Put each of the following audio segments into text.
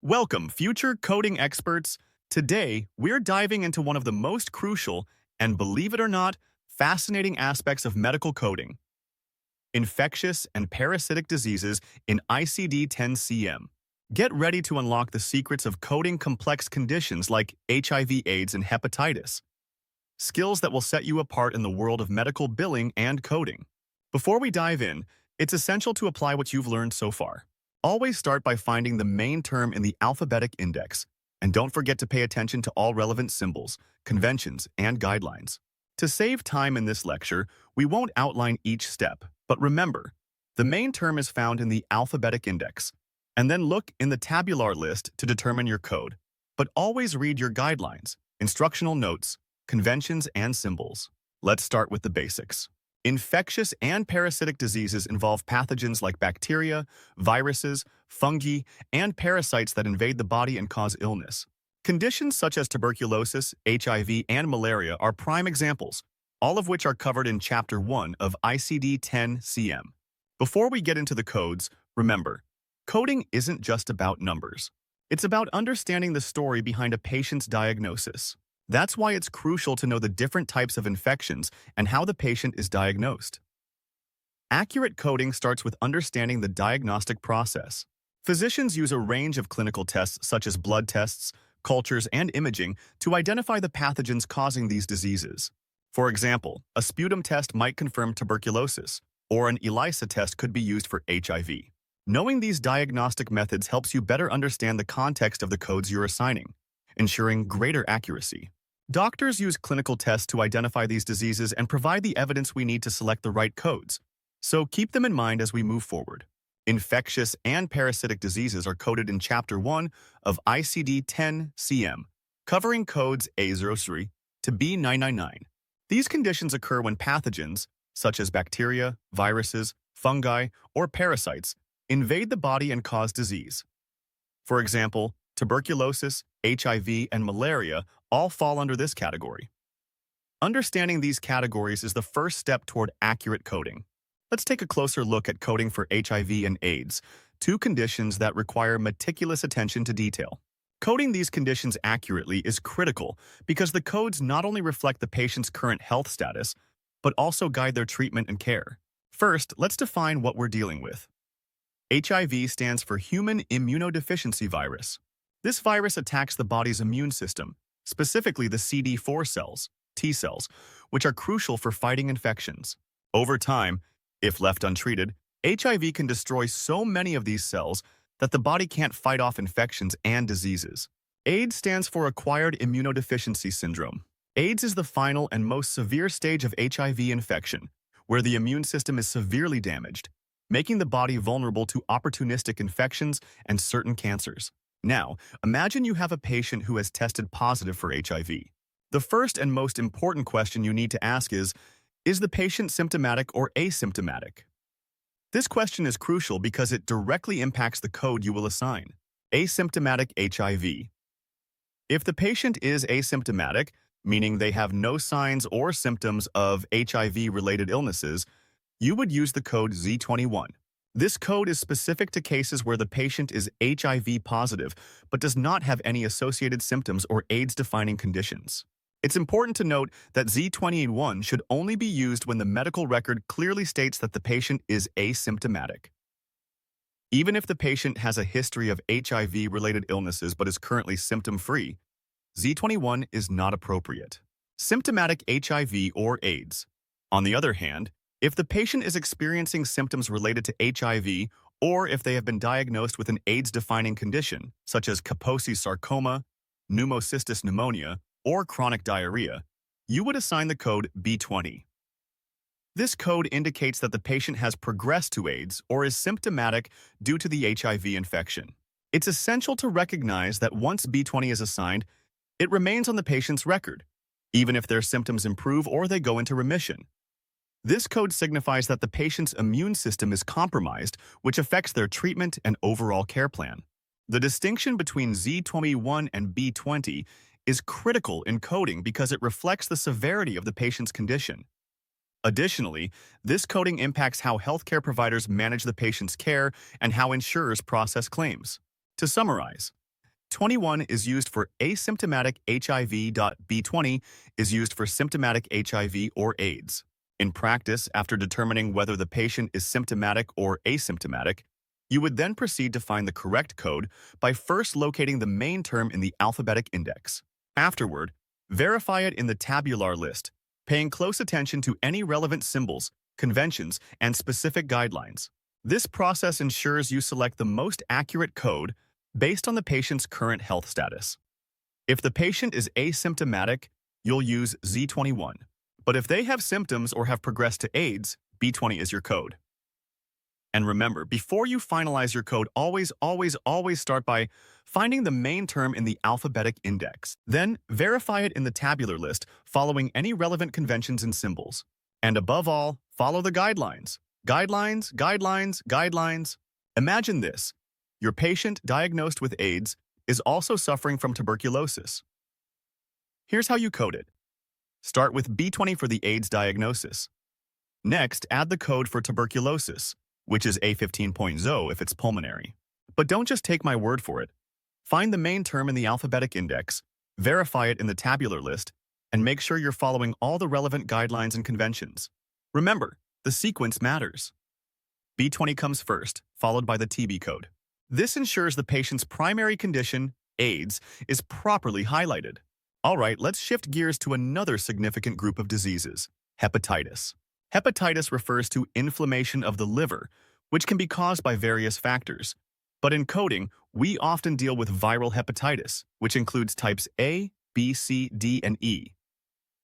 Welcome, future coding experts. Today, we're diving into one of the most crucial and, believe it or not, fascinating aspects of medical coding: infectious and parasitic diseases in ICD-10-CM. Get ready to unlock the secrets of coding complex conditions like HIV, AIDS, and hepatitis, skills that will set you apart in the world of medical billing and coding. Before we dive in, it's essential to apply what you've learned so far. Always start by finding the main term in the alphabetic index, and don't forget to pay attention to all relevant symbols, conventions, and guidelines. To save time in this lecture, we won't outline each step, but remember, the main term is found in the alphabetic index, and then look in the tabular list to determine your code. But always read your guidelines, instructional notes, conventions, and symbols. Let's start with the basics. Infectious and parasitic diseases involve pathogens like bacteria, viruses, fungi, and parasites that invade the body and cause illness. Conditions such as tuberculosis, HIV, and malaria are prime examples, all of which are covered in Chapter 1 of ICD-10-CM. Before we get into the codes, remember, coding isn't just about numbers. It's about understanding the story behind a patient's diagnosis. That's why it's crucial to know the different types of infections and how the patient is diagnosed. Accurate coding starts with understanding the diagnostic process. Physicians use a range of clinical tests such as blood tests, cultures, and imaging to identify the pathogens causing these diseases. For example, a sputum test might confirm tuberculosis, or an ELISA test could be used for HIV. Knowing these diagnostic methods helps you better understand the context of the codes you're assigning, ensuring greater accuracy. Doctors use clinical tests to identify these diseases and provide the evidence we need to select the right codes, so keep them in mind as we move forward. Infectious and parasitic diseases are coded in Chapter 1 of ICD-10-CM, covering codes A03 to B999. These conditions occur when pathogens, such as bacteria, viruses, fungi, or parasites, invade the body and cause disease. For example, tuberculosis, HIV, and malaria all fall under this category. Understanding these categories is the first step toward accurate coding. Let's take a closer look at coding for HIV and AIDS, two conditions that require meticulous attention to detail. Coding these conditions accurately is critical because the codes not only reflect the patient's current health status, but also guide their treatment and care. First, let's define what we're dealing with. HIV stands for Human Immunodeficiency Virus. This virus attacks the body's immune system, specifically the CD4 cells, T cells, which are crucial for fighting infections. Over time, if left untreated, HIV can destroy so many of these cells that the body can't fight off infections and diseases. AIDS stands for Acquired Immunodeficiency Syndrome. AIDS is the final and most severe stage of HIV infection, where the immune system is severely damaged, making the body vulnerable to opportunistic infections and certain cancers. Now, imagine you have a patient who has tested positive for HIV. The first and most important question you need to ask is the patient symptomatic or asymptomatic? This question is crucial because it directly impacts the code you will assign. Asymptomatic HIV. If the patient is asymptomatic, meaning they have no signs or symptoms of HIV-related illnesses, you would use the code Z21. This code is specific to cases where the patient is HIV positive but does not have any associated symptoms or AIDS-defining conditions. It's important to note that Z21 should only be used when the medical record clearly states that the patient is asymptomatic. Even if the patient has a history of HIV-related illnesses but is currently symptom-free, Z21 is not appropriate. Symptomatic HIV or AIDS. On the other hand, if the patient is experiencing symptoms related to HIV, or if they have been diagnosed with an AIDS-defining condition, such as Kaposi sarcoma, pneumocystis pneumonia, or chronic diarrhea, you would assign the code B20. This code indicates that the patient has progressed to AIDS or is symptomatic due to the HIV infection. It's essential to recognize that once B20 is assigned, it remains on the patient's record, even if their symptoms improve or they go into remission. This code signifies that the patient's immune system is compromised, which affects their treatment and overall care plan. The distinction between Z21 and B20 is critical in coding because it reflects the severity of the patient's condition. Additionally, this coding impacts how healthcare providers manage the patient's care and how insurers process claims. To summarize, 21 is used for asymptomatic HIV. B20 is used for symptomatic HIV or AIDS. In practice, after determining whether the patient is symptomatic or asymptomatic, you would then proceed to find the correct code by first locating the main term in the alphabetic index. Afterward, verify it in the tabular list, paying close attention to any relevant symbols, conventions, and specific guidelines. This process ensures you select the most accurate code based on the patient's current health status. If the patient is asymptomatic, you'll use Z21. But if they have symptoms or have progressed to AIDS, B20 is your code. And remember, before you finalize your code, always start by finding the main term in the alphabetic index. Then, verify it in the tabular list, following any relevant conventions and symbols. And above all, follow the guidelines. Guidelines. Imagine this. Your patient diagnosed with AIDS is also suffering from tuberculosis. Here's how you code it. Start with B20 for the AIDS diagnosis. Next, add the code for tuberculosis, which is A15.0 if it's pulmonary. But don't just take my word for it. Find the main term in the alphabetic index, verify it in the tabular list, and make sure you're following all the relevant guidelines and conventions. Remember, the sequence matters. B20 comes first, followed by the TB code. This ensures the patient's primary condition, AIDS, is properly highlighted. All right, let's shift gears to another significant group of diseases, hepatitis. Hepatitis refers to inflammation of the liver, which can be caused by various factors. But in coding, we often deal with viral hepatitis, which includes types A, B, C, D, and E.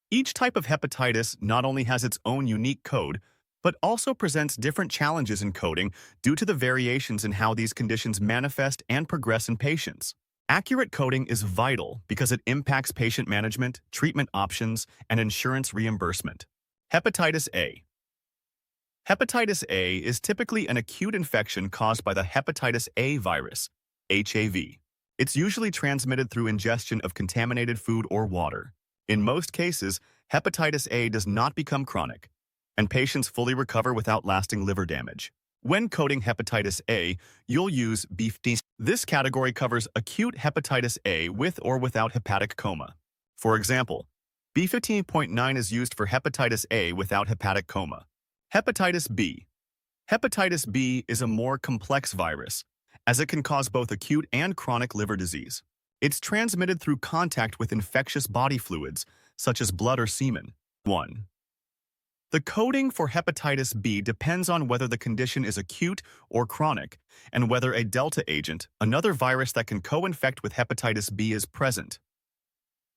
Each type of hepatitis not only has its own unique code, but also presents different challenges in coding due to the variations in how these conditions manifest and progress in patients. Accurate coding is vital because it impacts patient management, treatment options, and insurance reimbursement. Hepatitis A. Hepatitis A is typically an acute infection caused by the hepatitis A virus, HAV. It's usually transmitted through ingestion of contaminated food or water. In most cases, hepatitis A does not become chronic, and patients fully recover without lasting liver damage. When coding hepatitis A, you'll use B15. This category covers acute hepatitis A with or without hepatic coma. For example, B15.9 is used for hepatitis A without hepatic coma. Hepatitis B. Hepatitis B is a more complex virus, as it can cause both acute and chronic liver disease. It's transmitted through contact with infectious body fluids, such as blood or semen. 1. The coding for hepatitis B depends on whether the condition is acute or chronic, and whether a delta agent, another virus that can co-infect with hepatitis B, is present.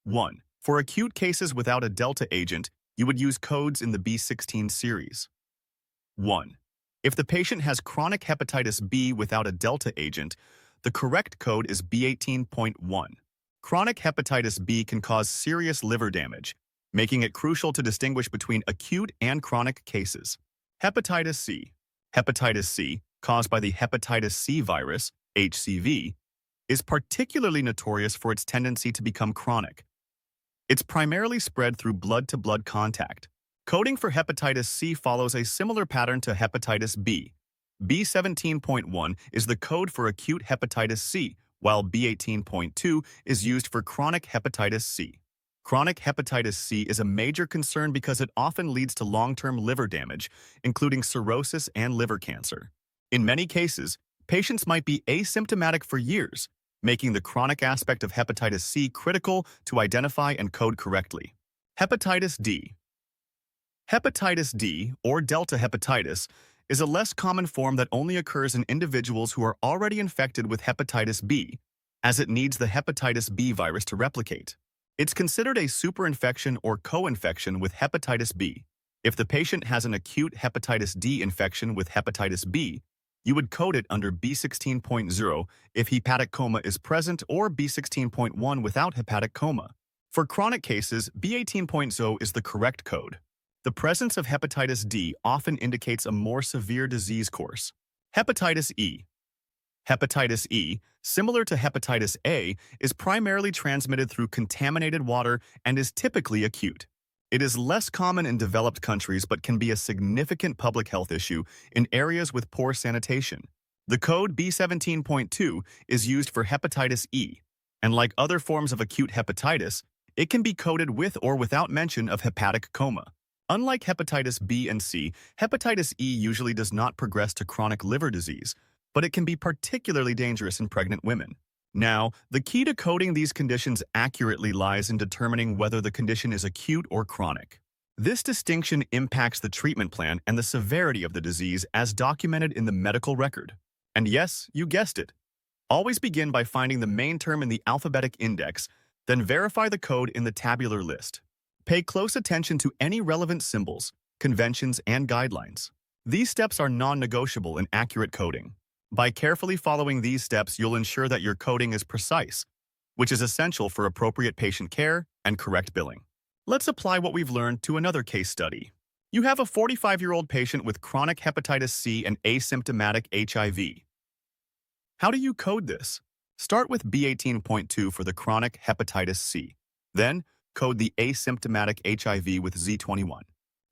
1. For acute cases without a delta agent, you would use codes in the B16 series. 1. If the patient has chronic hepatitis B without a delta agent, the correct code is B18.1. Chronic hepatitis B can cause serious liver damage, making it crucial to distinguish between acute and chronic cases. Hepatitis C. Hepatitis C, caused by the hepatitis C virus, HCV, is particularly notorious for its tendency to become chronic. It's primarily spread through blood-to-blood contact. Coding for hepatitis C follows a similar pattern to hepatitis B. B17.1 is the code for acute hepatitis C, while B18.2 is used for chronic hepatitis C. Chronic hepatitis C is a major concern because it often leads to long-term liver damage, including cirrhosis and liver cancer. In many cases, patients might be asymptomatic for years, making the chronic aspect of hepatitis C critical to identify and code correctly. Hepatitis D. Hepatitis D, or delta hepatitis, is a less common form that only occurs in individuals who are already infected with hepatitis B, as it needs the hepatitis B virus to replicate. It's considered a superinfection or co-infection with hepatitis B. If the patient has an acute hepatitis D infection with hepatitis B, you would code it under B16.0 if hepatic coma is present, or B16.1 without hepatic coma. For chronic cases, B18.0 is the correct code. The presence of hepatitis D often indicates a more severe disease course. Hepatitis E. Hepatitis E, similar to hepatitis A, is primarily transmitted through contaminated water and is typically acute. It is less common in developed countries but can be a significant public health issue in areas with poor sanitation. The code B17.2 is used for hepatitis E. And like other forms of acute hepatitis, it can be coded with or without mention of hepatic coma. Unlike hepatitis B and C, hepatitis E usually does not progress to chronic liver disease, but it can be particularly dangerous in pregnant women. Now, the key to coding these conditions accurately lies in determining whether the condition is acute or chronic. This distinction impacts the treatment plan and the severity of the disease as documented in the medical record. And yes, you guessed it. Always begin by finding the main term in the alphabetic index, then verify the code in the tabular list. Pay close attention to any relevant symbols, conventions, and guidelines. These steps are non-negotiable in accurate coding. By carefully following these steps, you'll ensure that your coding is precise, which is essential for appropriate patient care and correct billing. Let's apply what we've learned to another case study. You have a 45-year-old patient with chronic hepatitis C and asymptomatic HIV. How do you code this? Start with B18.2 for the chronic hepatitis C. Then, code the asymptomatic HIV with Z21.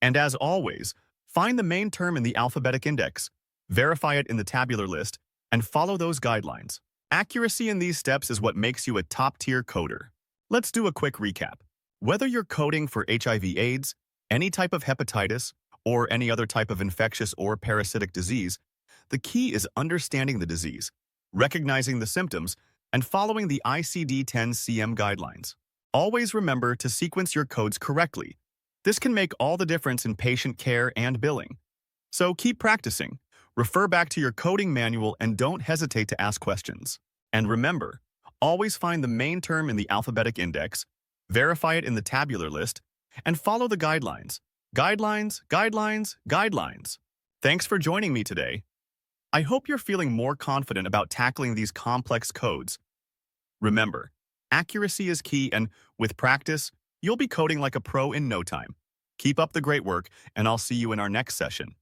And as always, find the main term in the alphabetic index, verify it in the tabular list, and follow those guidelines. Accuracy in these steps is what makes you a top-tier coder. Let's do a quick recap. Whether you're coding for HIV/AIDS, any type of hepatitis, or any other type of infectious or parasitic disease, the key is understanding the disease, recognizing the symptoms, and following the ICD-10-CM guidelines. Always remember to sequence your codes correctly. This can make all the difference in patient care and billing. So keep practicing. Refer back to your coding manual and don't hesitate to ask questions. And remember, always find the main term in the alphabetic index, verify it in the tabular list, and follow the guidelines. Guidelines, guidelines, guidelines. Thanks for joining me today. I hope you're feeling more confident about tackling these complex codes. Remember, accuracy is key, and with practice, you'll be coding like a pro in no time. Keep up the great work, and I'll see you in our next session.